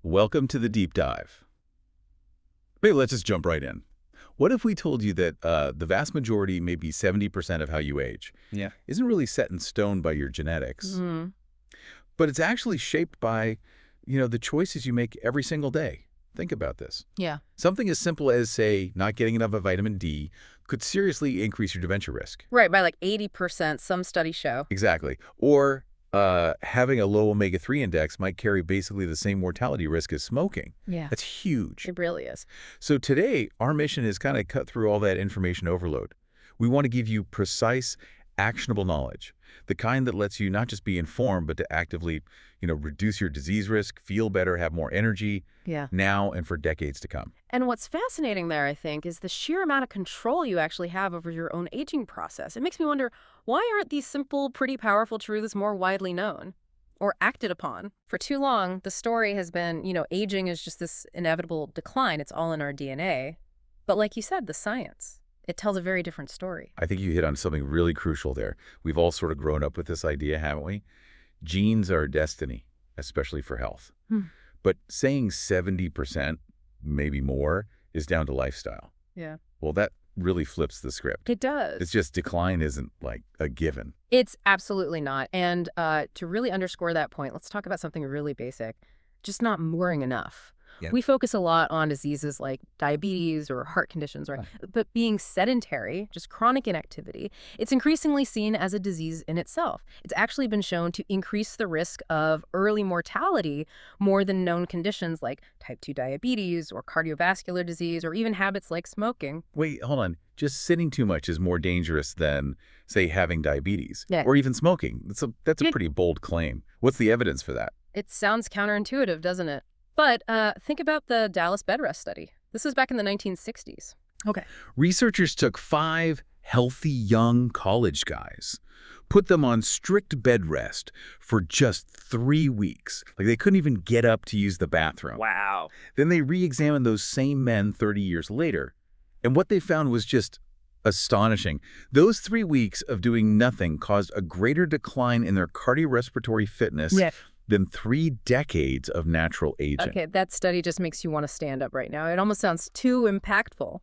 Welcome to the deep dive. Maybe let's just jump right in. What if we told you that the vast majority, maybe 70% of how you age, Yeah. isn't really set in stone by your genetics, Mm. but it's actually shaped by, the choices you make every single day? Think about this. Yeah. Something as simple as, say, not getting enough of vitamin D could seriously increase your dementia risk. Right, by like 80%, some studies show. Exactly. Or having a low omega-3 index might carry basically the same mortality risk as smoking. Yeah. That's huge. It really is. So today, our mission is kind of cut through all that information overload. We want to give you precise, actionable knowledge, the kind that lets you not just be informed, but to actively, reduce your disease risk, feel better, have more energy Yeah. now and for decades to come. And what's fascinating there, I think, is the sheer amount of control you actually have over your own aging process. It makes me wonder, why aren't these simple, pretty powerful truths more widely known or acted upon? For too long, the story has been, aging is just this inevitable decline. It's all in our DNA. But like you said, the science, it tells a very different story. I think you hit on something really crucial there. We've all sort of grown up with this idea, haven't we? Genes are destiny, especially for health. But saying 70%, maybe more, is down to lifestyle. Yeah. Well, that really flips the script. It does. It's just decline isn't like a given. It's absolutely not. And to really underscore that point, let's talk about something really basic, just not mooring enough. Yeah. We focus a lot on diseases like diabetes or heart conditions, right? But being sedentary, just chronic inactivity, it's increasingly seen as a disease in itself. It's actually been shown to increase the risk of early mortality more than known conditions like type 2 diabetes or cardiovascular disease or even habits like smoking. Wait, hold on. Just sitting too much is more dangerous than, say, having diabetes Yeah. or even smoking. That's a Yeah. pretty bold claim. What's the evidence for that? It sounds counterintuitive, doesn't it? But think about the Dallas bed rest study. This was back in the 1960s. Okay. Researchers took 5 healthy young college guys, put them on strict bed rest for just 3 weeks. Like they couldn't even get up to use the bathroom. Wow. Then they re-examined those same men 30 years later, and what they found was just astonishing. Those 3 weeks of doing nothing caused a greater decline in their cardiorespiratory fitness than 3 decades of natural aging. Okay, that study just makes you want to stand up right now. It almost sounds too impactful,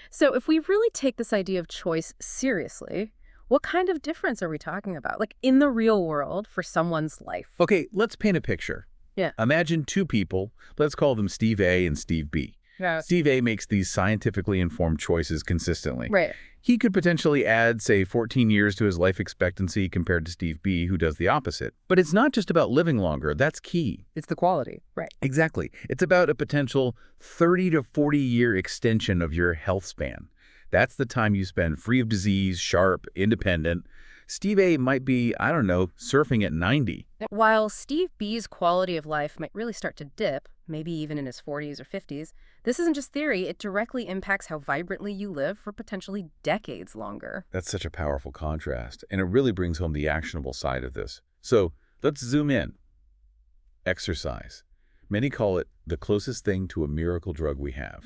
So if we really take this idea of choice seriously, what kind of difference are we talking about? Like in the real world for someone's life? Okay, let's paint a picture. Yeah. Imagine 2 people. Let's call them Steve A and Steve B. Yeah. Steve A makes these scientifically informed choices consistently. Right. He could potentially add, say, 14 years to his life expectancy compared to Steve B, who does the opposite. But it's not just about living longer. That's key. It's the quality. Right. Exactly. It's about a potential 30 to 40-year extension of your health span. That's the time you spend free of disease, sharp, independent. Steve A might be, I don't know, surfing at 90. While Steve B's quality of life might really start to dip, maybe even in his 40s or 50s, this isn't just theory. It directly impacts how vibrantly you live for potentially decades longer. That's such a powerful contrast, and it really brings home the actionable side of this. So let's zoom in. Exercise. Many call it the closest thing to a miracle drug we have.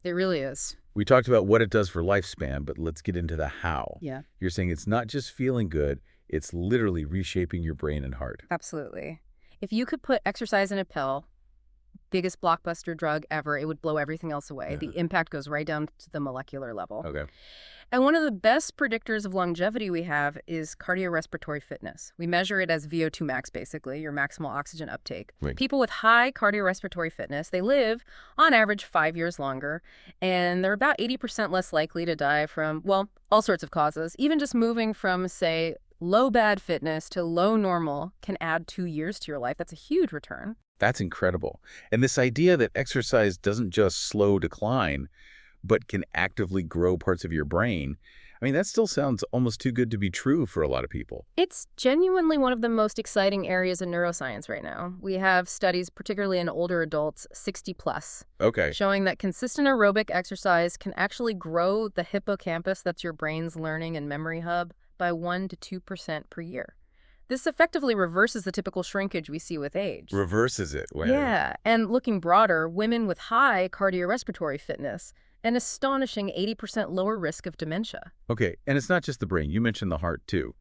It really is. We talked about what it does for lifespan, but let's get into the how. Yeah. You're saying it's not just feeling good, it's literally reshaping your brain and heart. Absolutely. If you could put exercise in a pill, biggest blockbuster drug ever, it would blow everything else away. The impact goes right down to the molecular level. Okay. And one of the best predictors of longevity we have is cardiorespiratory fitness. We measure it as VO2 max, basically, your maximal oxygen uptake. Right. People with high cardiorespiratory fitness, they live on average 5 years longer, and they're about 80% less likely to die from, well, all sorts of causes. Even just moving from, say, low bad fitness to low normal can add 2 years to your life. That's a huge return. That's incredible. And this idea that exercise doesn't just slow decline, but can actively grow parts of your brain, I mean, that still sounds almost too good to be true for a lot of people. It's genuinely one of the most exciting areas in neuroscience right now. We have studies, particularly in older adults, 60 plus, Okay. showing that consistent aerobic exercise can actually grow the hippocampus, that's your brain's learning and memory hub, by 1 to 2% per year. This effectively reverses the typical shrinkage we see with age. Reverses it. Wow. Yeah, and looking broader, women with high cardiorespiratory fitness, an astonishing 80% lower risk of dementia. Okay, and it's not just the brain. You mentioned the heart, too.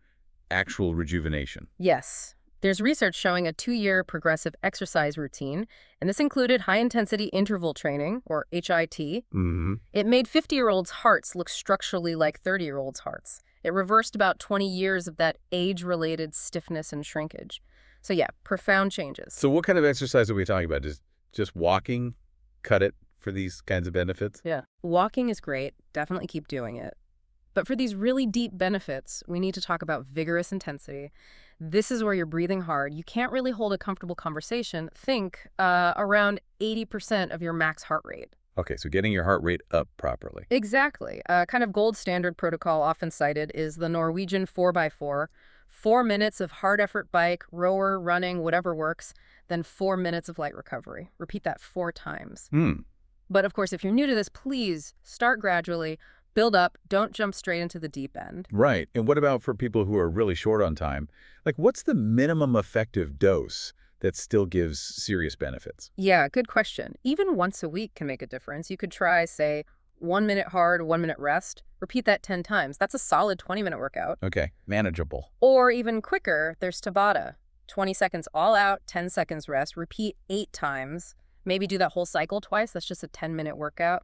Actual rejuvenation. Yes, There's research showing a 2-year progressive exercise routine, and this included high-intensity interval training, or HIT. Mm-hmm. It made 50-year-olds' hearts look structurally like 30-year-olds' hearts. It reversed about 20 years of that age-related stiffness and shrinkage. So yeah, profound changes. So what kind of exercise are we talking about? Just walking cut it for these kinds of benefits? Yeah. Walking is great. Definitely keep doing it. But for these really deep benefits, we need to talk about vigorous intensity. This is where you're breathing hard. You can't really hold a comfortable conversation. Think around 80% of your max heart rate. Okay, so getting your heart rate up properly. Exactly. Kind of gold standard protocol often cited is the Norwegian 4x4. 4 minutes of hard effort bike, rower, running, whatever works, then 4 minutes of light recovery. Repeat that 4 times. But of course, if you're new to this, please start gradually, build up, don't jump straight into the deep end. Right. And what about for people who are really short on time? Like, what's the minimum effective dose that still gives serious benefits? Yeah, good question. Even once a week can make a difference. You could try, say, 1 minute hard, 1 minute rest. Repeat that 10 times. That's a solid 20-minute workout. Okay, manageable. Or even quicker, there's Tabata. 20 seconds all out, 10 seconds rest. Repeat 8 times. Maybe do that whole cycle twice. That's just a 10-minute workout.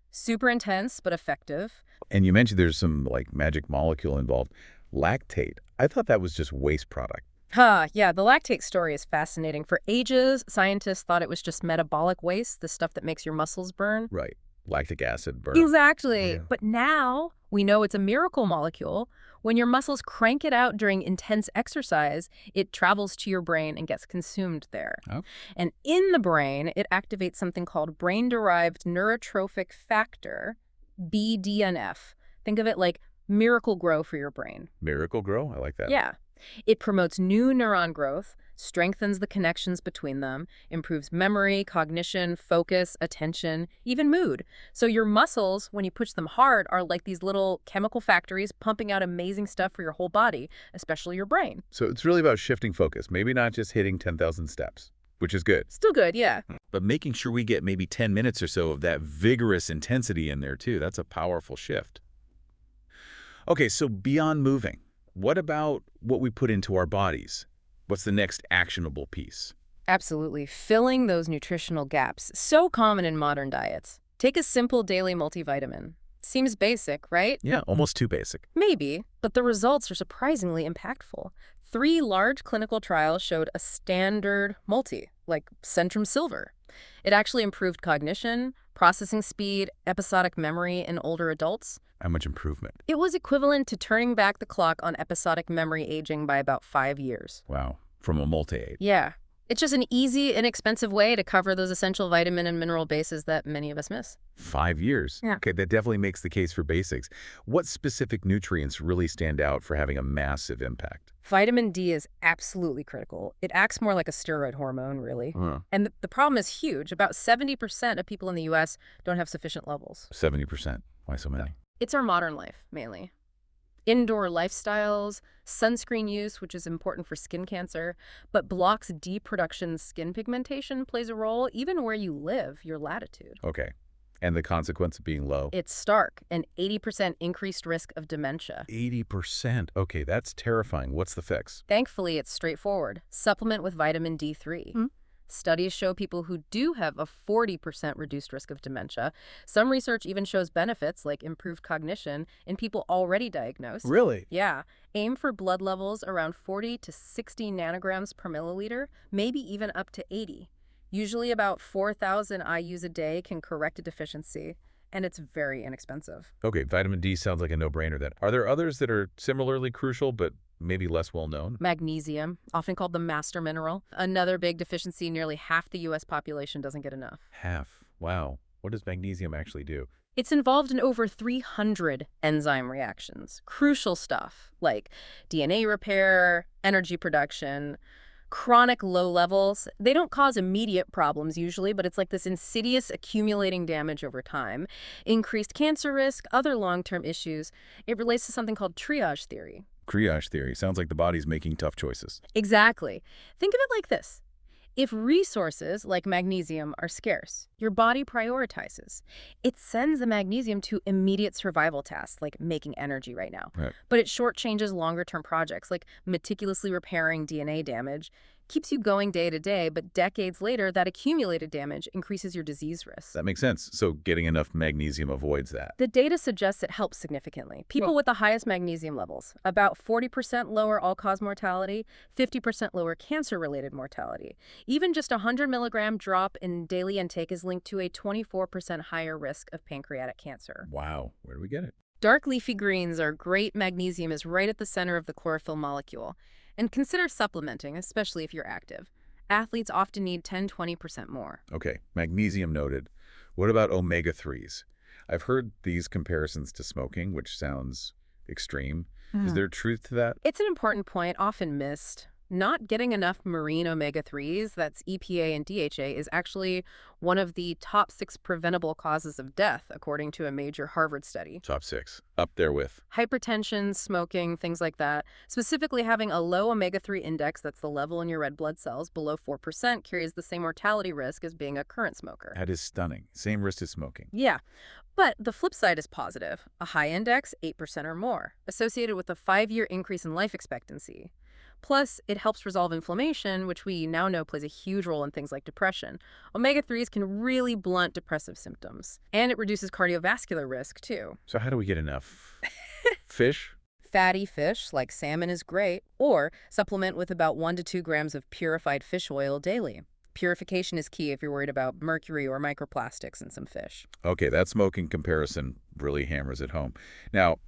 Super intense, but effective. And you mentioned there's some, like, magic molecule involved. Lactate. I thought that was just waste product. Yeah, the lactate story is fascinating. For ages, scientists thought it was just metabolic waste, the stuff that makes your muscles burn. Right. Lactic acid burn. Exactly. Yeah. But now we know it's a miracle molecule. When your muscles crank it out during intense exercise, it travels to your brain and gets consumed there. Oh. And in the brain, it activates something called brain-derived neurotrophic factor, BDNF. Think of it like miracle grow for your brain. Miracle Grow? I like that. Yeah. It promotes new neuron growth, strengthens the connections between them, improves memory, cognition, focus, attention, even mood. So your muscles, when you push them hard, are like these little chemical factories pumping out amazing stuff for your whole body, especially your brain. So it's really about shifting focus, maybe not just hitting 10,000 steps, which is good. Still good, yeah. But making sure we get maybe 10 minutes or so of that vigorous intensity in there, too. That's a powerful shift. Okay, so beyond moving, what about what we put into our bodies? What's the next actionable piece? Absolutely. Filling those nutritional gaps. So common in modern diets. Take a simple daily multivitamin. Seems basic, right? Yeah, almost too basic. Maybe, but the results are surprisingly impactful. 3 large clinical trials showed a standard multi, like Centrum Silver. It actually improved cognition, processing speed, episodic memory in older adults. How much improvement? It was equivalent to turning back the clock on episodic memory aging by about 5 years. Wow, from a multi-aid. Yeah. It's just an easy, inexpensive way to cover those essential vitamin and mineral bases that many of us miss. 5 years? Yeah. Okay, that definitely makes the case for basics. What specific nutrients really stand out for having a massive impact? Vitamin D is absolutely critical. It acts more like a steroid hormone, really. And the problem is huge. About 70% of people in the U.S. don't have sufficient levels. 70%. Why so many? It's our modern life, mainly. Indoor lifestyles, sunscreen use, which is important for skin cancer, but blocks D production skin pigmentation plays a role even where you live, your latitude. Okay. And the consequence of being low? It's stark, an 80% increased risk of dementia. 80%. Okay, that's terrifying. What's the fix? Thankfully, it's straightforward. Supplement with vitamin D3. Studies show people who do have a 40% reduced risk of dementia. Some research even shows benefits like improved cognition in people already diagnosed. Really? Yeah. Aim for blood levels around 40 to 60 nanograms per milliliter, maybe even up to 80. Usually about 4,000 IUs a day can correct a deficiency, and it's very inexpensive. Okay, vitamin D sounds like a no-brainer then. Are there others that are similarly crucial but maybe less well-known? Magnesium, often called the master mineral. Another big deficiency, nearly half the U.S. population doesn't get enough. Half. Wow. What does magnesium actually do? It's involved in over 300 enzyme reactions. Crucial stuff like DNA repair, energy production. Chronic low levels, they don't cause immediate problems usually, but it's like this insidious accumulating damage over time. Increased cancer risk, other long-term issues. It relates to something called triage theory. Triage theory. Sounds like the body's making tough choices. Exactly. Think of it like this. If resources like magnesium are scarce, your body prioritizes. It sends the magnesium to immediate survival tasks, like making energy right now. Right. But it shortchanges longer-term projects, like meticulously repairing DNA damage, keeps you going day to day, but decades later, that accumulated damage increases your disease risk. That makes sense. So getting enough magnesium avoids that. The data suggests it helps significantly. People with the highest magnesium levels, about 40% lower all-cause mortality, 50% lower cancer-related mortality. Even just a 100 milligram drop in daily intake is linked to a 24% higher risk of pancreatic cancer. Wow. Where do we get it? Dark leafy greens are great. Magnesium is right at the center of the chlorophyll molecule. And consider supplementing, especially if you're active. Athletes often need 10–20% more. Okay, magnesium noted. What about omega-3s? I've heard these comparisons to smoking, which sounds extreme. Is there truth to that? It's an important point, often missed. Not getting enough marine omega-3s, that's EPA and DHA, is actually one of the top 6 preventable causes of death, according to a major Harvard study. Top 6. Up there with. Hypertension, smoking, things like that. Specifically, having a low omega-3 index, that's the level in your red blood cells, below 4%, carries the same mortality risk as being a current smoker. That is stunning. Same risk as smoking. Yeah, but the flip side is positive. A high index, 8% or more, associated with a 5-year increase in life expectancy. Plus, it helps resolve inflammation, which we now know plays a huge role in things like depression. Omega-3s can really blunt depressive symptoms. And it reduces cardiovascular risk, too. So how do we get enough? Fish? Fatty fish, like salmon, is great. Or supplement with about 1 to 2 grams of purified fish oil daily. Purification is key if you're worried about mercury or microplastics in some fish. Okay, that smoking comparison really hammers it home. Now,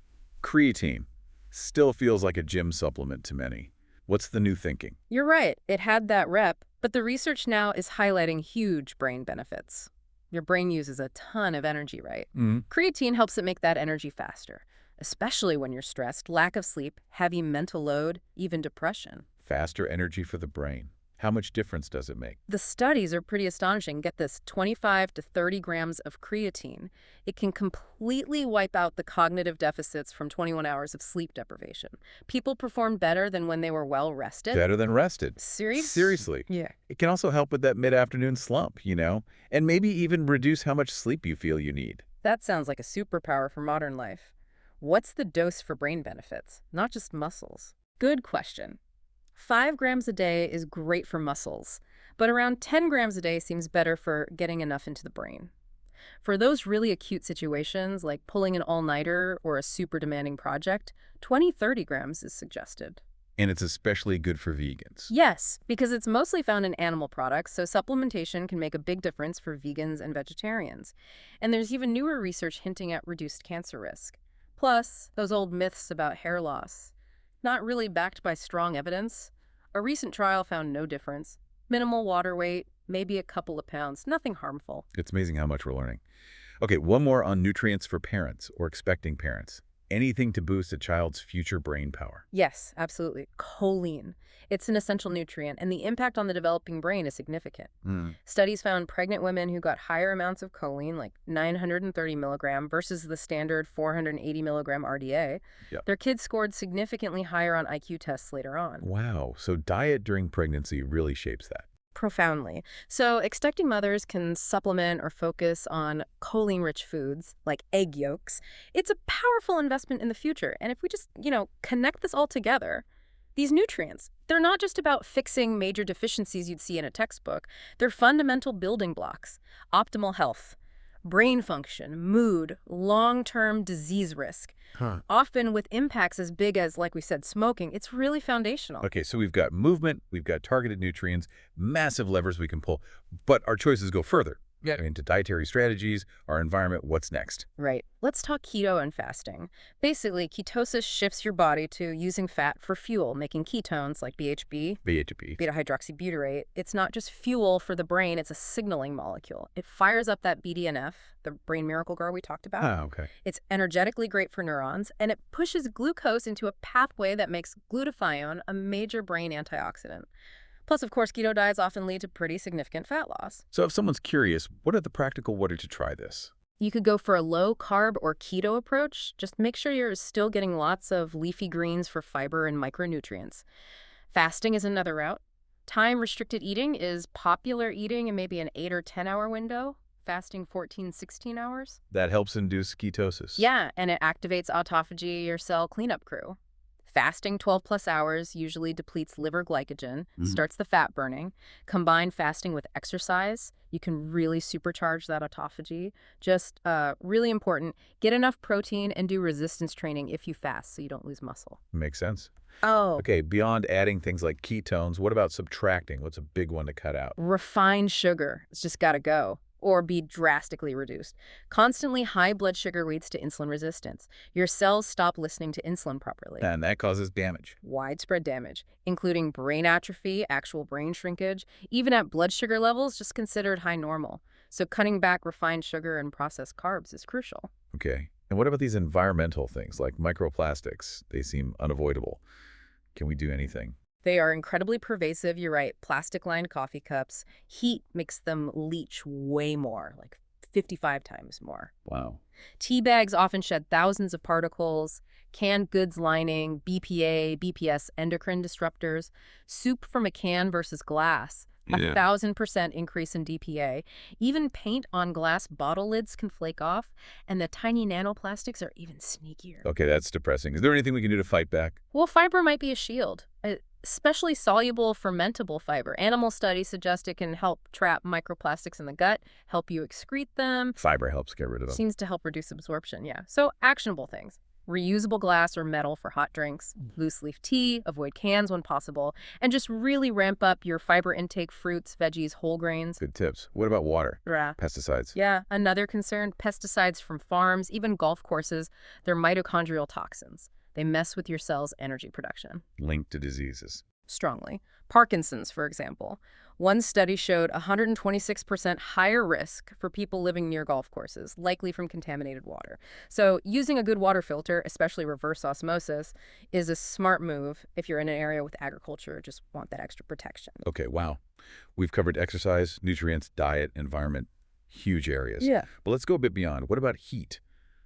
creatine still feels like a gym supplement to many. What's the new thinking? You're right, it had that rep, but the research now is highlighting huge brain benefits. Your brain uses a ton of energy, right? Creatine helps it make that energy faster, especially when you're stressed, lack of sleep, heavy mental load, even depression. Faster energy for the brain. How much difference does it make? The studies are pretty astonishing. Get this, 25 to 30 grams of creatine. It can completely wipe out the cognitive deficits from 21 hours of sleep deprivation. People perform better than when they were well rested. Better than rested. Seriously? Yeah. It can also help with that mid-afternoon slump, and maybe even reduce how much sleep you feel you need. That sounds like a superpower for modern life. What's the dose for brain benefits, not just muscles? Good question. 5 grams a day is great for muscles, but around 10 grams a day seems better for getting enough into the brain. For those really acute situations, like pulling an all-nighter or a super demanding project, 20–30 grams is suggested. And it's especially good for vegans. Yes, because it's mostly found in animal products, so supplementation can make a big difference for vegans and vegetarians. And there's even newer research hinting at reduced cancer risk. Plus, those old myths about hair loss. Not really backed by strong evidence. A recent trial found no difference. Minimal water weight, maybe a couple of pounds, nothing harmful. It's amazing how much we're learning. Okay, one more on nutrients for parents or expecting parents. Anything to boost a child's future brain power. Yes, absolutely. Choline. It's an essential nutrient, and the impact on the developing brain is significant. Studies found pregnant women who got higher amounts of choline, like 930 milligram versus the standard 480 milligram RDA. Their kids scored significantly higher on IQ tests later on. Wow, so diet during pregnancy really shapes that. Profoundly. So expecting mothers can supplement or focus on choline-rich foods like egg yolks. It's a powerful investment in the future. And if we just, connect this all together, these nutrients, they're not just about fixing major deficiencies you'd see in a textbook. They're fundamental building blocks. Optimal health, brain function, mood, long-term disease risk. Often with impacts as big as, like we said, smoking. It's really foundational. Okay, so we've got movement, we've got targeted nutrients, massive levers we can pull, but our choices go further. Into dietary strategies, our environment, what's next? Right. Let's talk keto and fasting. Basically, ketosis shifts your body to using fat for fuel, making ketones like BHB, beta-hydroxybutyrate. It's not just fuel for the brain, it's a signaling molecule. It fires up that BDNF, the brain miracle girl we talked about. Okay. It's energetically great for neurons, and it pushes glucose into a pathway that makes glutathione a major brain antioxidant. Plus, of course, keto diets often lead to pretty significant fat loss. So if someone's curious, what are the practical ways to try this? You could go for a low-carb or keto approach. Just make sure you're still getting lots of leafy greens for fiber and micronutrients. Fasting is another route. Time-restricted eating is popular eating in maybe an 8 or 10-hour window, fasting 14, 16 hours. That helps induce ketosis. Yeah, and it activates autophagy, your cell cleanup crew. Fasting 12 plus hours usually depletes liver glycogen, starts the fat burning. Combine fasting with exercise, you can really supercharge that autophagy. Just really important, get enough protein and do resistance training if you fast so you don't lose muscle. Makes sense. Oh, Okay, beyond adding things like ketones, what about subtracting? What's a big one to cut out? refined sugar, it's just gotta go. Or be drastically reduced. Constantly high blood sugar leads to insulin resistance. Your cells stop listening to insulin properly. And that causes damage. Widespread damage, including brain atrophy, actual brain shrinkage, even at blood sugar levels just considered high normal. So cutting back refined sugar and processed carbs is crucial. Okay. And what about these environmental things like microplastics? They seem unavoidable. Can we do anything? They are incredibly pervasive, you're right. Plastic-lined coffee cups. Heat makes them leach way more, like 55 times more. Wow. Tea bags often shed thousands of particles. Canned goods lining, BPA, BPS, endocrine disruptors. Soup from a can versus glass. 1,000% increase in DPA. Even paint on glass bottle lids can flake off, and the tiny nanoplastics are even sneakier. Okay, that's depressing. Is there anything we can do to fight back? Well, fiber might be a shield, especially soluble fermentable fiber. Animal studies suggest it can help trap microplastics in the gut, help you excrete them. Fiber helps get rid of them. Seems to help reduce absorption, yeah. So actionable things. Reusable glass or metal for hot drinks, loose leaf tea, avoid cans when possible, and just really ramp up your fiber intake, fruits, veggies, whole grains. Good tips. What about water? Yeah. Pesticides. Yeah, another concern, pesticides from farms, even golf courses, they're mitochondrial toxins. They mess with your cell's energy production. Linked to diseases. Strongly. Parkinson's, for example. One study showed 126% higher risk for people living near golf courses, likely from contaminated water. So using a good water filter, especially reverse osmosis, is a smart move if you're in an area with agriculture or just want that extra protection. Okay, wow. We've covered exercise, nutrients, diet, environment, huge areas. Yeah. But let's go a bit beyond. What about heat,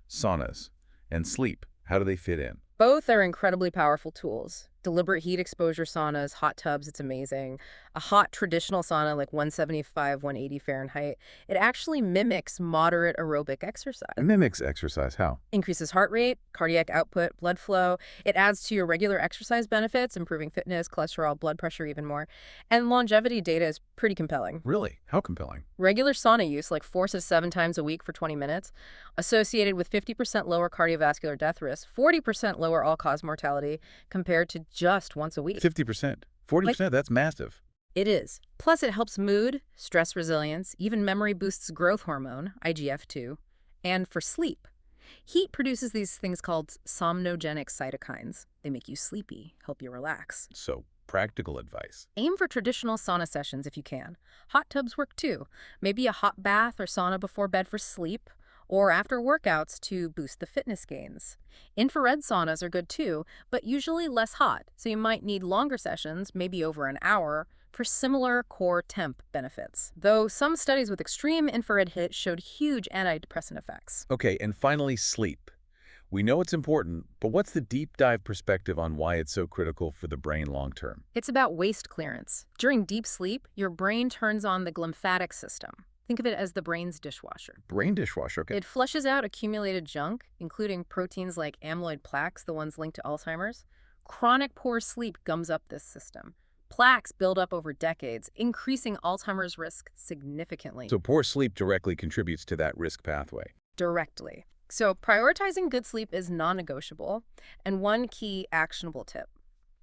saunas, and sleep? How do they fit in? Both are incredibly powerful tools. Deliberate heat exposure saunas, hot tubs, it's amazing. A hot traditional sauna like 175, 180 Fahrenheit, it actually mimics moderate aerobic exercise. It mimics exercise. How? Increases heart rate, cardiac output, blood flow. It adds to your regular exercise benefits, improving fitness, cholesterol, blood pressure, even more. And longevity data is pretty compelling. Really? How compelling? Regular sauna use, like 4 to 7 times a week for 20 minutes, associated with 50% lower cardiovascular death risk, 40% lower all-cause mortality compared to just once a week. 50%. 40%, that's massive. It is. Plus, it helps mood, stress resilience, even memory boosts growth hormone, IGF-2, and for sleep. Heat produces these things called somnogenic cytokines. They make you sleepy, help you relax. So, practical advice. Aim for traditional sauna sessions if you can. Hot tubs work too. Maybe a hot bath or sauna before bed for sleep, or after workouts to boost the fitness gains. Infrared saunas are good too, but usually less hot, so you might need longer sessions, maybe over an hour, for similar core temp benefits. Though some studies with extreme infrared heat showed huge antidepressant effects. Okay, and finally, sleep. We know it's important, but what's the deep dive perspective on why it's so critical for the brain long term? It's about waste clearance. During deep sleep, your brain turns on the glymphatic system. Think of it as the brain's dishwasher. Brain dishwasher, okay. It flushes out accumulated junk, including proteins like amyloid plaques, the ones linked to Alzheimer's. Chronic poor sleep gums up this system. Plaques build up over decades, increasing Alzheimer's risk significantly. So poor sleep directly contributes to that risk pathway. Directly. So prioritizing good sleep is non-negotiable. And one key actionable tip: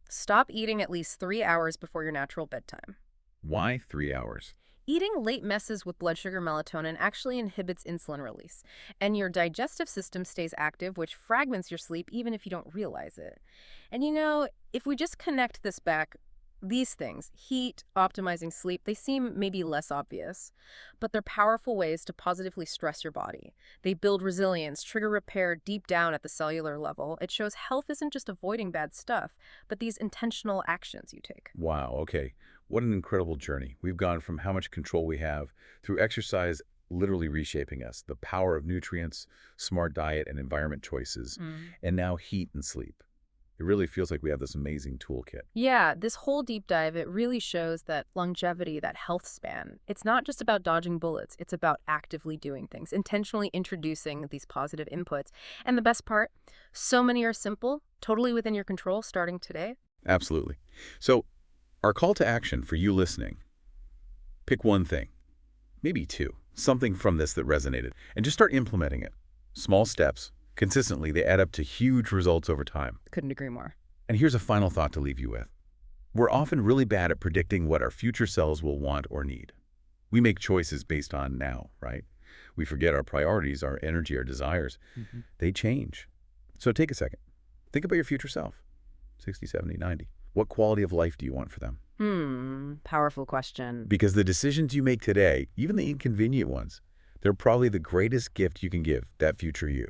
stop eating at least 3 hours before your natural bedtime. Why 3 hours? Eating late messes with blood sugar melatonin actually inhibits insulin release, and your digestive system stays active, which fragments your sleep even if you don't realize it. And you know, if we just connect this back, these things, heat, optimizing sleep, they seem maybe less obvious, but they're powerful ways to positively stress your body. They build resilience, trigger repair deep down at the cellular level. It shows health isn't just avoiding bad stuff, but these intentional actions you take. Wow, okay. What an incredible journey. We've gone from how much control we have through exercise literally reshaping us, the power of nutrients, smart diet and environment choices, and now heat and sleep. It really feels like we have this amazing toolkit. Yeah, this whole deep dive, it really shows that longevity, that health span, it's not just about dodging bullets. It's about actively doing things, intentionally introducing these positive inputs. And the best part, so many are simple, totally within your control starting today. Absolutely. So our call to action for you listening, pick one thing, maybe two, something from this that resonated, and just start implementing it. Small steps, consistently, they add up to huge results over time. Couldn't agree more. And here's a final thought to leave you with. We're often really bad at predicting what our future selves will want or need. We make choices based on now, right? We forget our priorities, our energy, our desires. They change. So take a second. Think about your future self, 60, 70, 90. What quality of life do you want for them? Powerful question. Because the decisions you make today, even the inconvenient ones, they're probably the greatest gift you can give that future you.